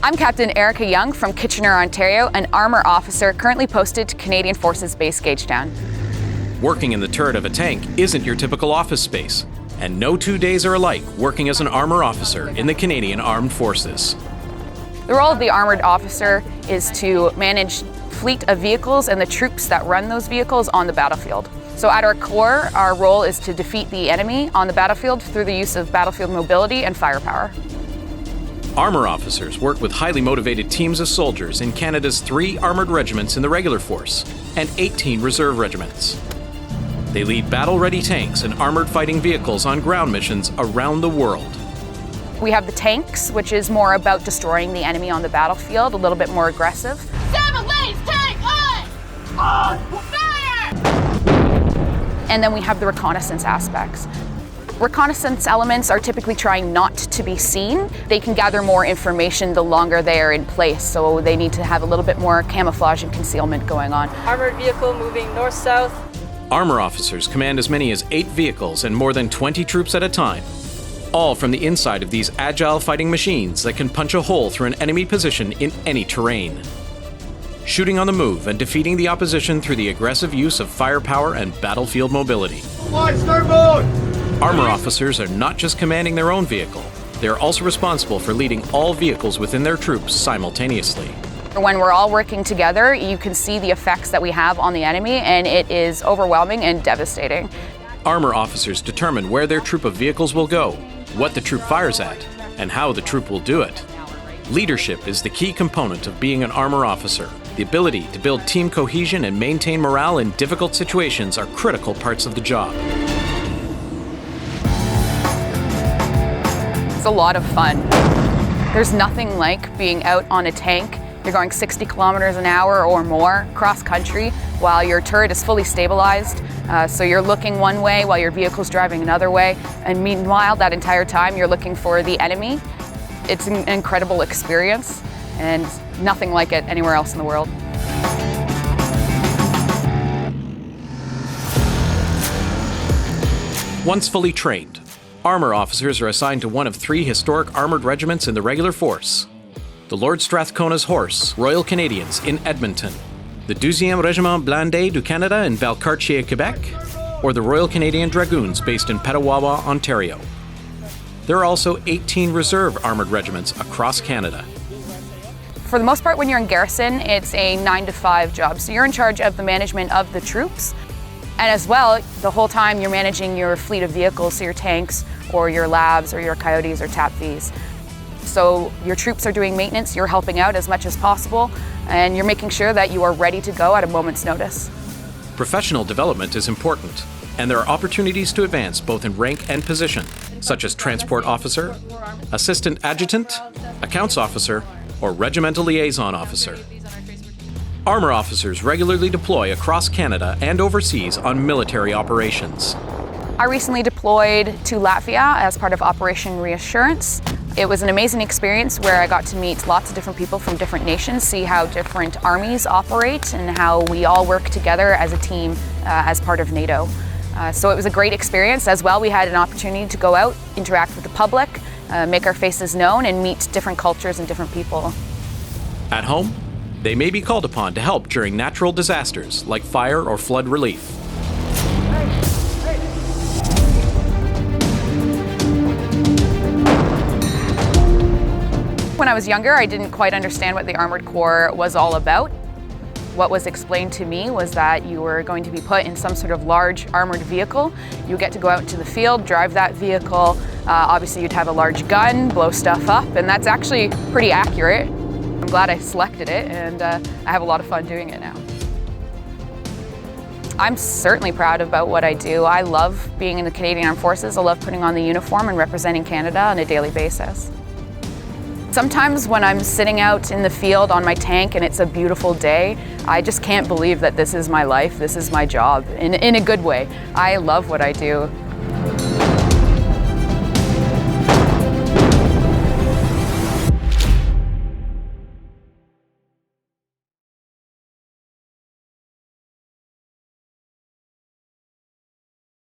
I'm Captain Erica Young from Kitchener, Ontario, an Armour officer currently posted to Canadian Forces Base Gagetown. Working in the turret of a tank isn't your typical office space, and no 2 days are alike working as an Armour officer in the Canadian Armed Forces. The role of the armoured officer is to manage fleet of vehicles and the troops that run those vehicles on the battlefield. So at our core, our role is to defeat the enemy on the battlefield through the use of battlefield mobility and firepower. Armour officers work with highly motivated teams of soldiers in Canada's 3 armoured regiments in the regular force and 18 reserve regiments. They lead battle-ready tanks and armoured fighting vehicles on ground missions around the world. We have the tanks, which is more about destroying the enemy on the battlefield, a little bit more aggressive. 7 lanes, tank on! Fire! And then we have the reconnaissance aspects. Reconnaissance elements are typically trying not to be seen. They can gather more information the longer they are in place, so they need to have a little bit more camouflage and concealment going on. Armored vehicle moving north-south. Armour officers command as many as 8 vehicles and more than 20 troops at a time, all from the inside of these agile fighting machines that can punch a hole through an enemy position in any terrain. Shooting on the move and defeating the opposition through the aggressive use of firepower and battlefield mobility. Armour officers are not just commanding their own vehicle, they are also responsible for leading all vehicles within their troops simultaneously. When we're all working together, you can see the effects that we have on the enemy, and it is overwhelming and devastating. Armour officers determine where their troop of vehicles will go, what the troop fires at, and how the troop will do it. Leadership is the key component of being an Armour officer. The ability to build team cohesion and maintain morale in difficult situations are critical parts of the job. It's a lot of fun. There's nothing like being out on a tank. You're going 60 kilometers an hour or more cross country while your turret is fully stabilized. So you're looking one way while your vehicle's driving another way. And meanwhile, that entire time, you're looking for the enemy. It's an incredible experience and nothing like it anywhere else in the world. Once fully trained, Armour officers are assigned to one of 3 historic armoured regiments in the regular force. The Lord Strathcona's Horse, Royal Canadians in Edmonton, the 12e Regiment Blindé du Canada in Valcartier, Quebec, or the Royal Canadian Dragoons based in Petawawa, Ontario. There are also 18 reserve armoured regiments across Canada. For the most part, when you're in garrison, it's a 9-to-5 job. So you're in charge of the management of the troops. And as well, the whole time you're managing your fleet of vehicles, so your tanks or your labs or your coyotes or TAPVs. So your troops are doing maintenance, you're helping out as much as possible, and you're making sure that you are ready to go at a moment's notice. Professional development is important, and there are opportunities to advance both in rank and position, such as transport officer, assistant adjutant, accounts officer, or regimental liaison officer. Armour officers regularly deploy across Canada and overseas on military operations. I recently deployed to Latvia as part of Operation Reassurance. It was an amazing experience where I got to meet lots of different people from different nations, see how different armies operate and how we all work together as a team as part of NATO. So it was a great experience. As well, we had an opportunity to go out, interact with the public, make our faces known, and meet different cultures and different people. At home, they may be called upon to help during natural disasters like fire or flood relief. When I was younger, I didn't quite understand what the Armored Corps was all about. What was explained to me was that you were going to be put in some sort of large armored vehicle. You get to go out into the field, drive that vehicle. Obviously, you'd have a large gun, blow stuff up, and that's actually pretty accurate. I'm glad I selected it, and I have a lot of fun doing it now. I'm certainly proud about what I do. I love being in the Canadian Armed Forces. I love putting on the uniform and representing Canada on a daily basis. Sometimes when I'm sitting out in the field on my tank and it's a beautiful day, I just can't believe that this is my life, this is my job, in a good way. I love what I do.